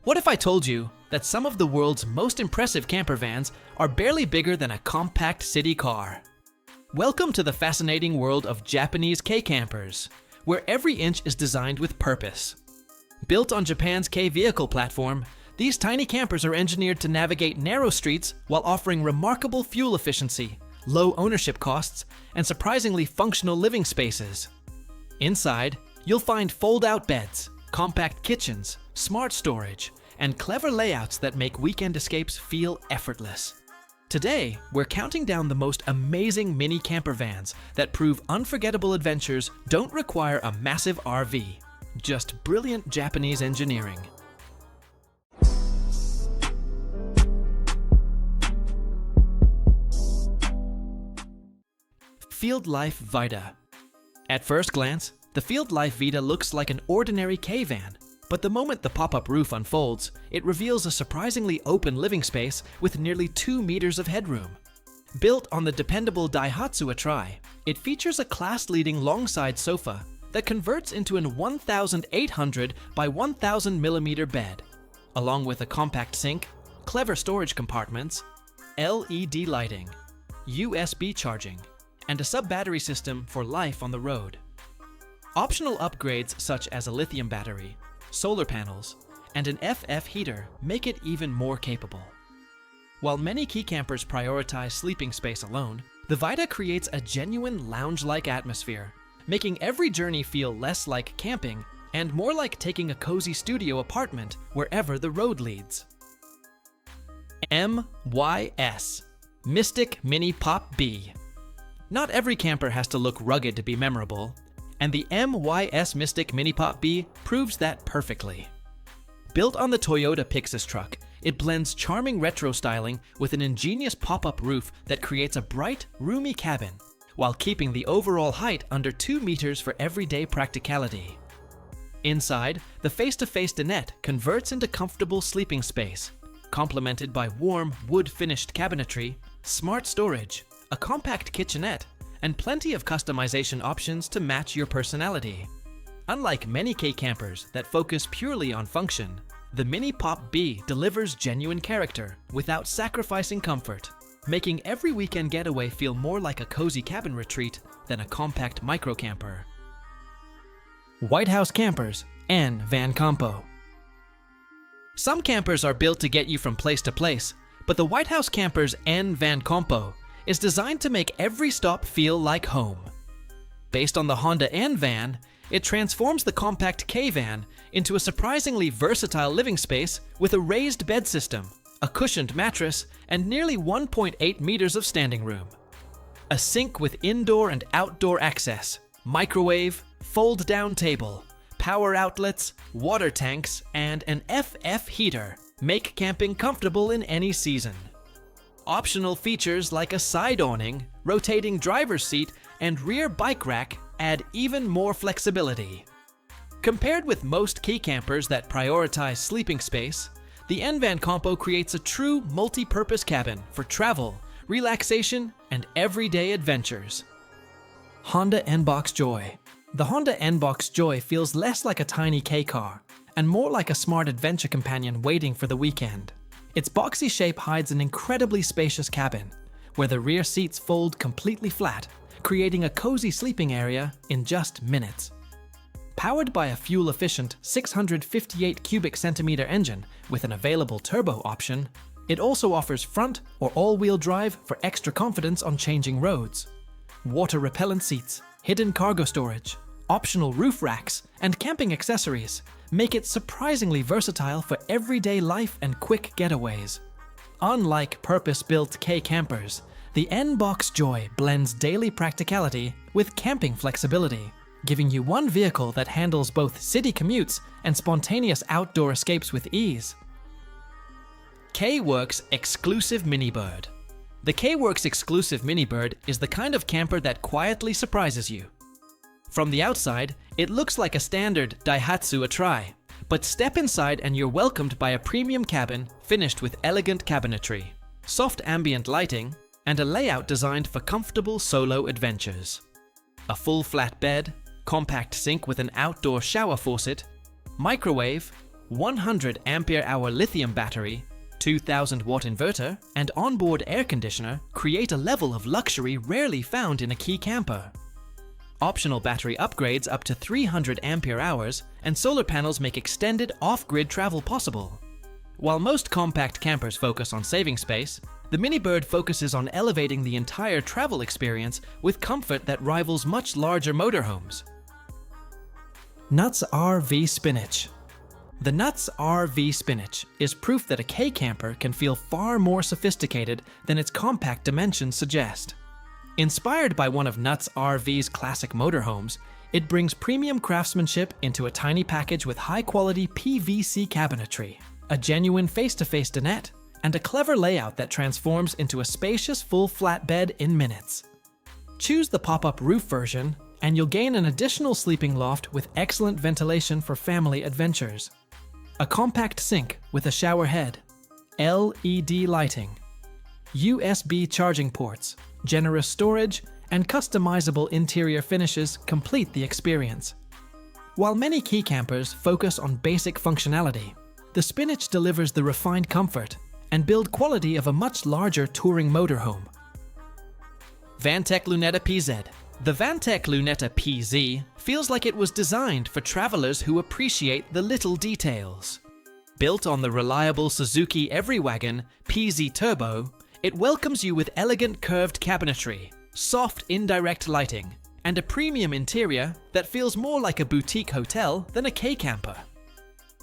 What if I told you that some of the world's most impressive camper vans are barely bigger than a compact city car? Welcome to the fascinating world of Japanese KEI Campers, where every inch is designed with purpose. Built on Japan's KEI vehicle platform, these tiny campers are engineered to navigate narrow streets while offering remarkable fuel efficiency, low ownership costs, and surprisingly functional living spaces. Inside, you'll find fold-out beds, compact kitchens, smart storage, and clever layouts that make weekend escapes feel effortless. Today, we're counting down the most amazing mini camper vans that prove unforgettable adventures don't require a massive RV, just brilliant Japanese engineering. Field Life Vita. At first glance, the Field Life Vita looks like an ordinary KEI van, but the moment the pop-up roof unfolds, it reveals a surprisingly open living space with nearly 2 meters of headroom. Built on the dependable Daihatsu Atrai, it features a class-leading long-side sofa that converts into an 1,800 by 1,000 millimeter bed, along with a compact sink, clever storage compartments, LED lighting, USB charging, and a sub-battery system for life on the road. Optional upgrades such as a lithium battery, solar panels, and an FF heater make it even more capable. While many KEI campers prioritize sleeping space alone, the Vita creates a genuine lounge-like atmosphere, making every journey feel less like camping and more like taking a cozy studio apartment wherever the road leads. MYS Mystic Mini Pop B. Not every camper has to look rugged to be memorable, and the MYS Mystic Mini Pop B proves that perfectly. Built on the Toyota Pixus truck, it blends charming retro styling with an ingenious pop-up roof that creates a bright, roomy cabin, while keeping the overall height under 2 meters for everyday practicality. Inside, the face-to-face dinette converts into comfortable sleeping space, complemented by warm, wood-finished cabinetry, smart storage, a compact kitchenette, and plenty of customization options to match your personality. Unlike many KEI campers that focus purely on function, the Mini Pop B delivers genuine character without sacrificing comfort, making every weekend getaway feel more like a cozy cabin retreat than a compact micro camper. White House Campers and Van Compo. Some campers are built to get you from place to place, but the White House Campers and Van Compo is designed to make every stop feel like home. Based on the Honda N van, it transforms the compact KEI van into a surprisingly versatile living space with a raised bed system, a cushioned mattress, and nearly 1.8 meters of standing room. A sink with indoor and outdoor access, microwave, fold-down table, power outlets, water tanks, and an FF heater make camping comfortable in any season. Optional features like a side awning, rotating driver's seat, and rear bike rack add even more flexibility. Compared with most KEI campers that prioritize sleeping space, the N-Van Compo creates a true multi-purpose cabin for travel, relaxation, and everyday adventures. Honda N-Box Joy. The Honda N-Box Joy feels less like a tiny KEI car and more like a smart adventure companion waiting for the weekend. Its boxy shape hides an incredibly spacious cabin, where the rear seats fold completely flat, creating a cozy sleeping area in just minutes. Powered by a fuel-efficient 658 cubic centimeter engine with an available turbo option, it also offers front or all-wheel drive for extra confidence on changing roads. Water-repellent seats, hidden cargo storage, optional roof racks, and camping accessories make it surprisingly versatile for everyday life and quick getaways. Unlike purpose-built KEI campers, the N-Box Joy blends daily practicality with camping flexibility, giving you one vehicle that handles both city commutes and spontaneous outdoor escapes with ease. KEI Works Exclusive Minibird. The KEI Works Exclusive Minibird is the kind of camper that quietly surprises you. From the outside, it looks like a standard Daihatsu Atrai, but step inside and you're welcomed by a premium cabin finished with elegant cabinetry, soft ambient lighting, and a layout designed for comfortable solo adventures. A full flat bed, compact sink with an outdoor shower faucet, microwave, 100 ampere-hour lithium battery, 2000-watt inverter, and onboard air conditioner create a level of luxury rarely found in a KEI camper. Optional battery upgrades up to 300 ampere-hours and solar panels make extended off-grid travel possible. While most compact campers focus on saving space, the Minibird focuses on elevating the entire travel experience with comfort that rivals much larger motorhomes. Nuts RV Spinach. The Nuts RV Spinach is proof that a KEI camper can feel far more sophisticated than its compact dimensions suggest. Inspired by one of Nuts RV's classic motorhomes, it brings premium craftsmanship into a tiny package with high-quality PVC cabinetry, a genuine face-to-face dinette, and a clever layout that transforms into a spacious full flatbed in minutes. Choose the pop-up roof version, and you'll gain an additional sleeping loft with excellent ventilation for family adventures. A compact sink with a shower head, LED lighting, USB charging ports, generous storage, and customizable interior finishes complete the experience. While many KEI campers focus on basic functionality, the Spinach delivers the refined comfort and build quality of a much larger touring motorhome. Tech Lunetta PZ. The Tech Lunetta PZ feels like it was designed for travelers who appreciate the little details. Built on the reliable Suzuki Everywagon PZ Turbo, it welcomes you with elegant curved cabinetry, soft indirect lighting, and a premium interior that feels more like a boutique hotel than a KEI camper.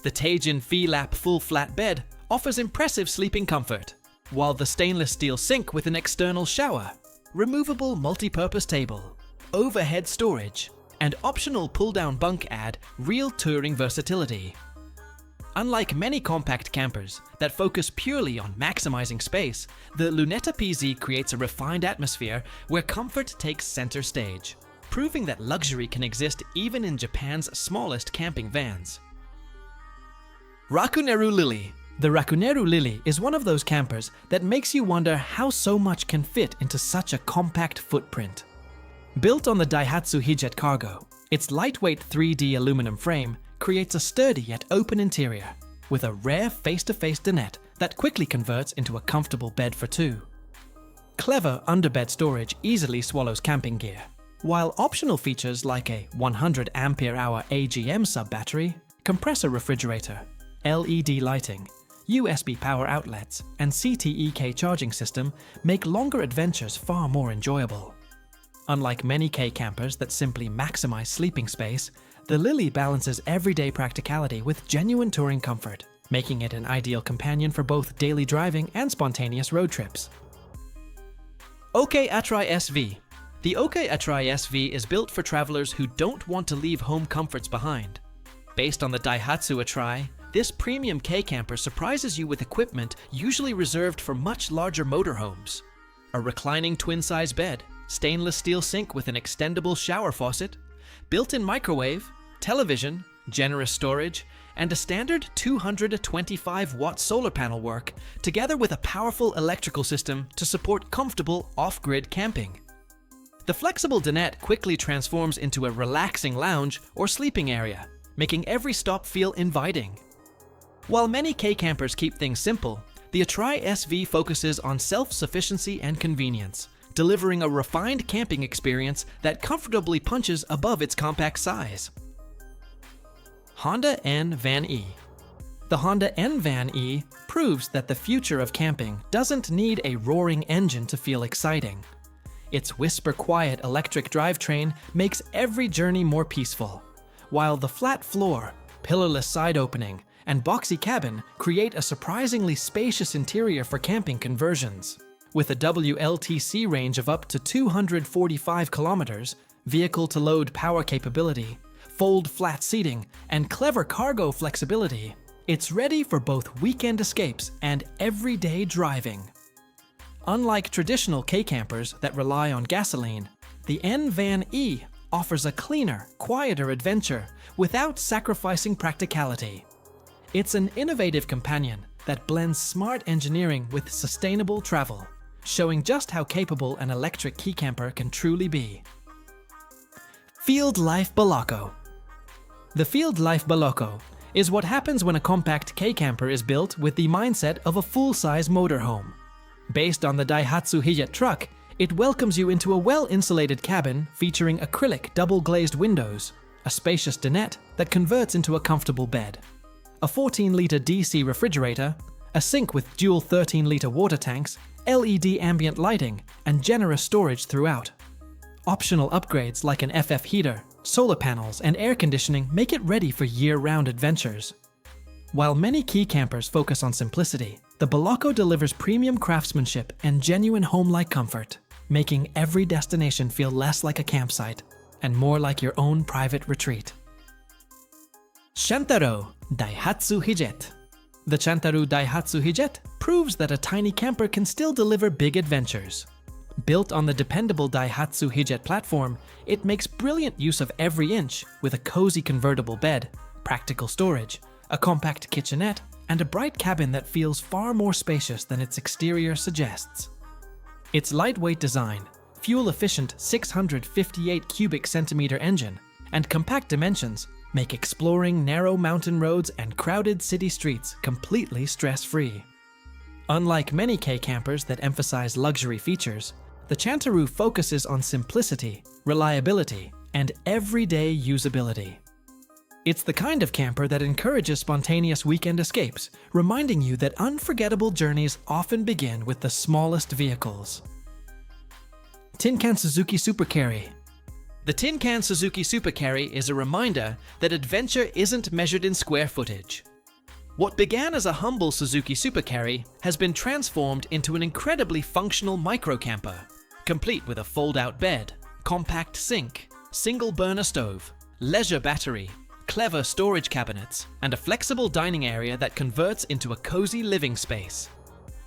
The Tajin V-Lap full flat bed offers impressive sleeping comfort, while the stainless steel sink with an external shower, removable multi-purpose table, overhead storage, and optional pull-down bunk add real touring versatility. Unlike many compact campers that focus purely on maximizing space, the Lunetta PZ creates a refined atmosphere where comfort takes center stage, proving that luxury can exist even in Japan's smallest camping vans. Rakuneru Lili. The Rakuneru Lili is one of those campers that makes you wonder how so much can fit into such a compact footprint. Built on the Daihatsu Hijet cargo, its lightweight 3D aluminum frame creates a sturdy yet open interior, with a rare face-to-face dinette that quickly converts into a comfortable bed for two. Clever underbed storage easily swallows camping gear, while optional features like a 100 ampere-hour AGM sub-battery, compressor refrigerator, LED lighting, USB power outlets, and CTEK charging system make longer adventures far more enjoyable. Unlike many KEI campers that simply maximize sleeping space, the Lili balances everyday practicality with genuine touring comfort, making it an ideal companion for both daily driving and spontaneous road trips. Oka Atrai SV. The Oka Atrai SV is built for travelers who don't want to leave home comforts behind. Based on the Daihatsu Atrai, this premium KEI camper surprises you with equipment usually reserved for much larger motorhomes. A reclining twin-size bed, stainless steel sink with an extendable shower faucet, built-in microwave, television, generous storage, and a standard 225-watt solar panel work, together with a powerful electrical system to support comfortable off-grid camping. The flexible dinette quickly transforms into a relaxing lounge or sleeping area, making every stop feel inviting. While many KEI campers keep things simple, the Atrai SV focuses on self-sufficiency and convenience, delivering a refined camping experience that comfortably punches above its compact size. Honda N Van E. The Honda N Van E proves that the future of camping doesn't need a roaring engine to feel exciting. Its whisper-quiet electric drivetrain makes every journey more peaceful, while the flat floor, pillarless side opening, and boxy cabin create a surprisingly spacious interior for camping conversions. With a WLTC range of up to 245 kilometers, vehicle-to-load power capability, fold flat seating, and clever cargo flexibility, it's ready for both weekend escapes and everyday driving. Unlike traditional KEI campers that rely on gasoline, the N Van E offers a cleaner, quieter adventure without sacrificing practicality. It's an innovative companion that blends smart engineering with sustainable travel, showing just how capable an electric KEI camper can truly be. Field Life Balocco. The Field Life Balocco is what happens when a compact K camper is built with the mindset of a full-size motorhome. Based on the Daihatsu Hijet truck, it welcomes you into a well-insulated cabin featuring acrylic double-glazed windows, a spacious dinette that converts into a comfortable bed, a 14-liter DC refrigerator, a sink with dual 13-liter water tanks, LED ambient lighting, and generous storage throughout. Optional upgrades like an FF heater, solar panels, and air conditioning make it ready for year-round adventures. While many Key campers focus on simplicity, the Balocco delivers premium craftsmanship and genuine home-like comfort, making every destination feel less like a campsite and more like your own private retreat. Chantarou Daihatsu Hijet. The Chantarou Daihatsu Hijet proves that a tiny camper can still deliver big adventures. Built on the dependable Daihatsu Hijet platform, it makes brilliant use of every inch with a cozy convertible bed, practical storage, a compact kitchenette, and a bright cabin that feels far more spacious than its exterior suggests. Its lightweight design, fuel-efficient 658 cubic centimeter engine, and compact dimensions make exploring narrow mountain roads and crowded city streets completely stress-free. Unlike many K campers that emphasize luxury features, the Chantarou focuses on simplicity, reliability, and everyday usability. It's the kind of camper that encourages spontaneous weekend escapes, reminding you that unforgettable journeys often begin with the smallest vehicles. Tin Can Suzuki Super Carry. The Tin Can Suzuki Super Carry is a reminder that adventure isn't measured in square footage. What began as a humble Suzuki Super Carry has been transformed into an incredibly functional micro-camper, complete with a fold-out bed, compact sink, single burner stove, leisure battery, clever storage cabinets, and a flexible dining area that converts into a cozy living space.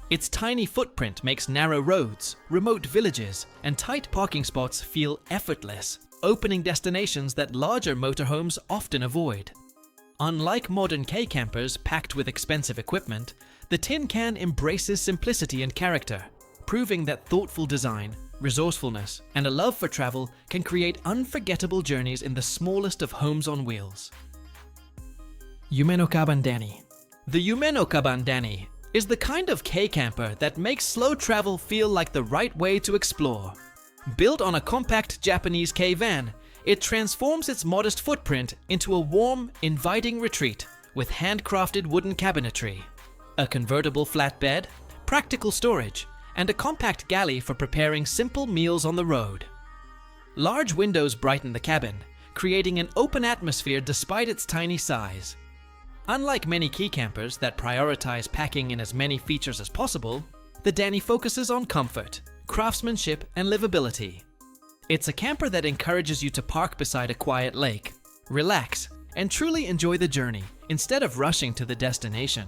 Its tiny footprint makes narrow roads, remote villages, and tight parking spots feel effortless, opening destinations that larger motorhomes often avoid. Unlike modern K campers packed with expensive equipment, the Tin Can embraces simplicity and character, proving that thoughtful design, resourcefulness, and a love for travel can create unforgettable journeys in the smallest of homes on wheels. YUMENOKABAN Danny. The YUMENOKABAN Danny is the kind of K camper that makes slow travel feel like the right way to explore. Built on a compact Japanese K van, it transforms its modest footprint into a warm, inviting retreat with handcrafted wooden cabinetry, a convertible flatbed, practical storage, and a compact galley for preparing simple meals on the road. Large windows brighten the cabin, creating an open atmosphere despite its tiny size. Unlike many Key campers that prioritize packing in as many features as possible, the Danny focuses on comfort, craftsmanship, and livability. It's a camper that encourages you to park beside a quiet lake, relax, and truly enjoy the journey instead of rushing to the destination.